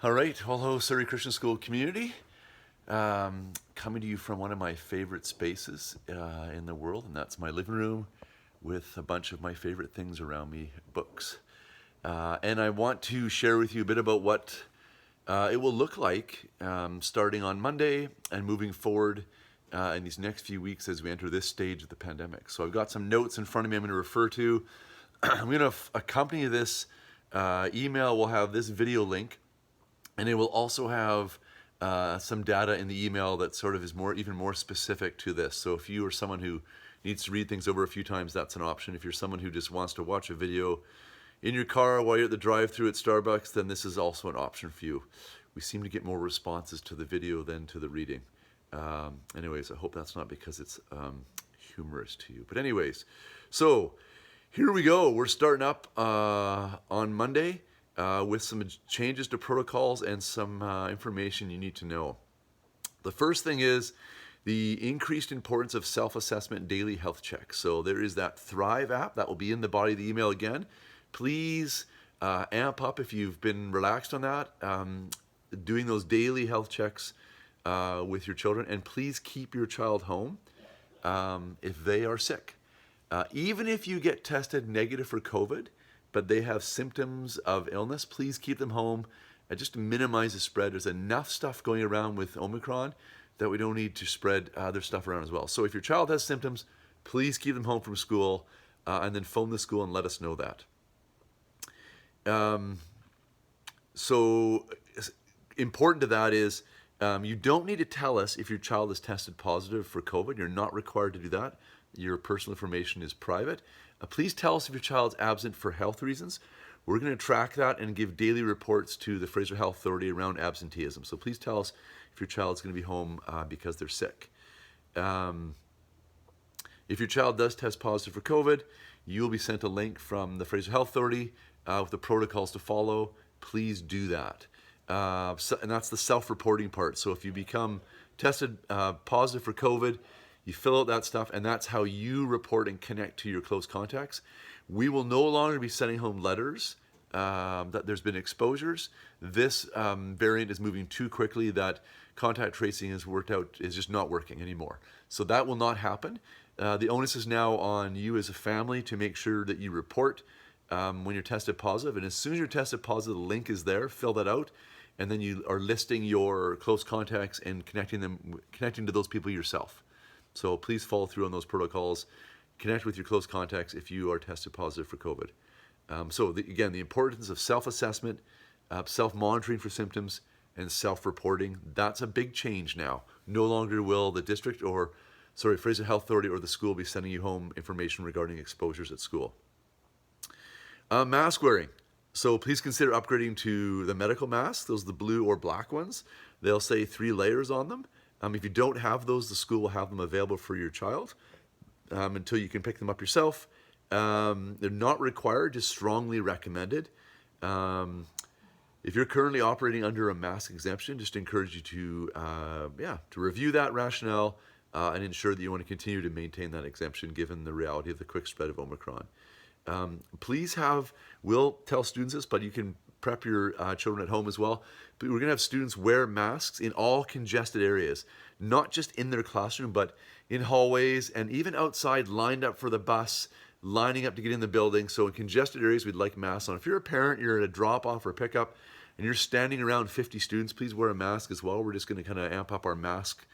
All right, well, hello, Surrey Christian School community. Coming to you from one of my favorite spaces in the world, and that's my living room with a bunch of my favorite things around me, books. And I want to share with you a bit about what it will look like starting on Monday and moving forward in these next few weeks as we enter this stage of the pandemic. So I've got some notes in front of me I'm going to refer to. I'm going to accompany this email, will have this video link. And it will also have some data in the email that sort of is even more specific to this. So if you are someone who needs to read things over a few times, that's an option. If you're someone who just wants to watch a video in your car while you're at the drive-thru at Starbucks, then this is also an option for you. We seem to get more responses to the video than to the reading. Anyways, I hope that's not because it's humorous to you. But anyways, so here we go. We're starting up on Monday. With some changes to protocols and some information you need to know. The first thing is the increased importance of self-assessment and daily health checks. So there is that Thrive app that will be in the body of the email again. Please amp up if you've been relaxed on that, doing those daily health checks with your children, and please keep your child home if they are sick. Even if you get tested negative for COVID, but they have symptoms of illness, please keep them home just to minimize the spread. There's enough stuff going around with Omicron that we don't need to spread other stuff around as well. So if your child has symptoms, please keep them home from school and then phone the school and let us know that. So important to that is you don't need to tell us if your child is tested positive for COVID. You're not required to do that. Your personal information is private. Please tell us if your child's absent for health reasons. We're going to track that and give daily reports to the Fraser Health Authority around absenteeism. So please tell us if your child's going to be home because they're sick. If your child does test positive for COVID, you'll be sent a link from the Fraser Health Authority with the protocols to follow. Please do that. And that's the self-reporting part. So if you become tested positive for COVID, you fill out that stuff, and that's how you report and connect to your close contacts. We will no longer be sending home letters that there's been exposures. This variant is moving too quickly that contact tracing is just not working anymore. So that will not happen. The onus is now on you as a family to make sure that you report when you're tested positive. And as soon as you're tested positive, the link is there. Fill that out. And then you are listing your close contacts and connecting to those people yourself. So please follow through on those protocols. Connect with your close contacts if you are tested positive for COVID. Again, the importance of self-assessment, self-monitoring for symptoms, and self-reporting. That's a big change now. No longer will the Fraser Health Authority or the school be sending you home information regarding exposures at school. Mask wearing. So please consider upgrading to the medical masks. Those are the blue or black ones. They'll say 3 layers on them. If you don't have those, the school will have them available for your child until you can pick them up yourself. They're not required, just strongly recommended. If you're currently operating under a mask exemption, just encourage you to review that rationale and ensure that you want to continue to maintain that exemption given the reality of the quick spread of Omicron. We'll tell students this, but you can prep your children at home as well. But we're going to have students wear masks in all congested areas, not just in their classroom, but in hallways and even outside, lined up for the bus, lining up to get in the building. So in congested areas, we'd like masks on. If you're a parent, you're at a drop-off or pickup, and you're standing around 50 students, please wear a mask as well. We're just going to kind of amp up our mask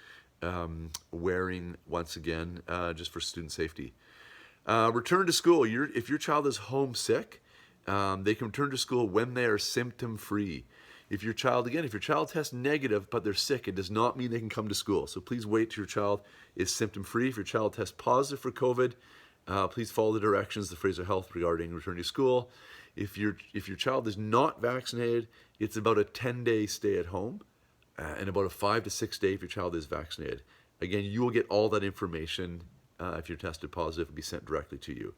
wearing once again, just for student safety. Return to school. If your child is homesick, they can return to school when they are symptom-free. If your child tests negative but they're sick, it does not mean they can come to school. So please wait till your child is symptom-free. If your child tests positive for COVID, please follow the directions of the Fraser Health regarding returning to school. If your child is not vaccinated, it's about a 10-day stay at home and about a 5 to 6 day if your child is vaccinated. Again, you will get all that information if you're tested positive and be sent directly to you.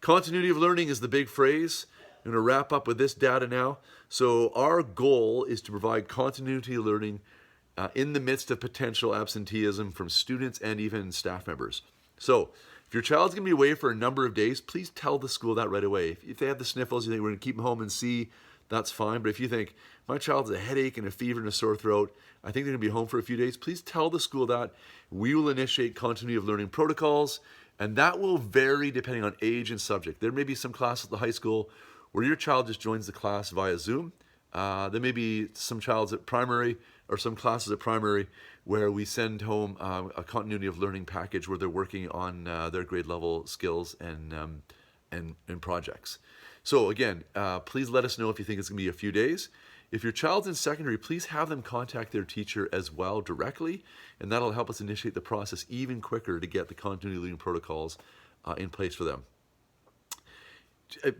Continuity of learning is the big phrase. I'm going to wrap up with this data now. So our goal is to provide continuity of learning in the midst of potential absenteeism from students and even staff members. So if your child's going to be away for a number of days, please tell the school that right away. If they have the sniffles, you think we're going to keep them home and see that's fine. But if you think, my child has a headache and a fever and a sore throat, I think they're going to be home for a few days, please tell the school that. We will initiate continuity of learning protocols, and that will vary depending on age and subject. There may be some classes at the high school where your child just joins the class via Zoom. There may be some childs at primary or some classes at primary where we send home a continuity of learning package where they're working on their grade level skills and projects. So again, please let us know if you think it's going to be a few days. If your child's in secondary, please have them contact their teacher as well directly, and that'll help us initiate the process even quicker to get the continuity learning protocols in place for them.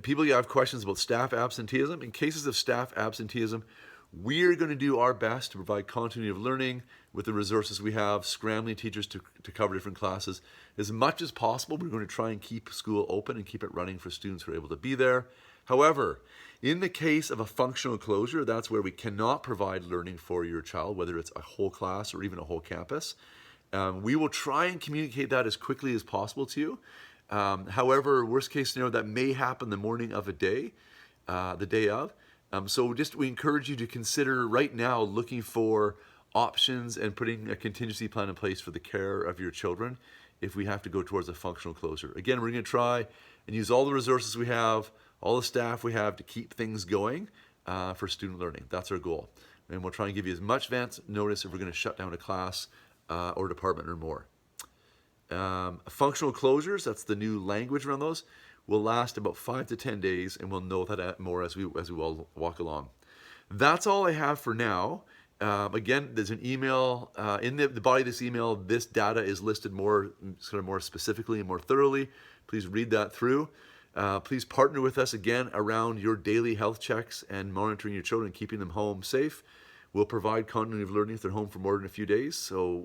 People, you have questions about staff absenteeism. In cases of staff absenteeism, we're going to do our best to provide continuity of learning with the resources we have, scrambling teachers to cover different classes. As much as possible, we're going to try and keep school open and keep it running for students who are able to be there. However, in the case of a functional closure, that's where we cannot provide learning for your child, whether it's a whole class or even a whole campus. We will try and communicate that as quickly as possible to you. However, worst case scenario, that may happen the morning of a day, the day of. So we encourage you to consider right now looking for options and putting a contingency plan in place for the care of your children if we have to go towards a functional closure. Again, we're going to try and use all the resources we have, all the staff we have to keep things going for student learning. That's our goal. And we'll try and give you as much advance notice if we're going to shut down a class or department or more. Functional closures, that's the new language around those, will last about 5 to 10 days, and we'll know that more as we walk along. That's all I have for now. Again, there's an email in the body of this email. This data is listed more specifically and more thoroughly. Please read that through. Please partner with us again around your daily health checks and monitoring your children, keeping them home safe. We'll provide continuity of learning if they're home for more than a few days. So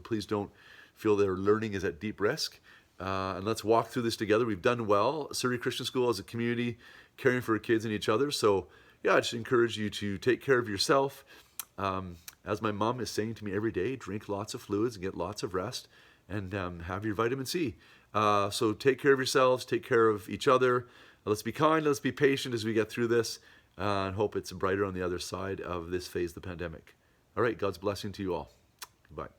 please don't feel their learning is at deep risk. And let's walk through this together. We've done well. Surrey Christian School as a community, caring for kids and each other. So yeah, I just encourage you to take care of yourself. As my mom is saying to me every day, drink lots of fluids and get lots of rest, and have your vitamin C. So take care of yourselves, take care of each other. Let's be kind, let's be patient as we get through this, and hope it's brighter on the other side of this phase of the pandemic. All right, God's blessing to you all. Goodbye.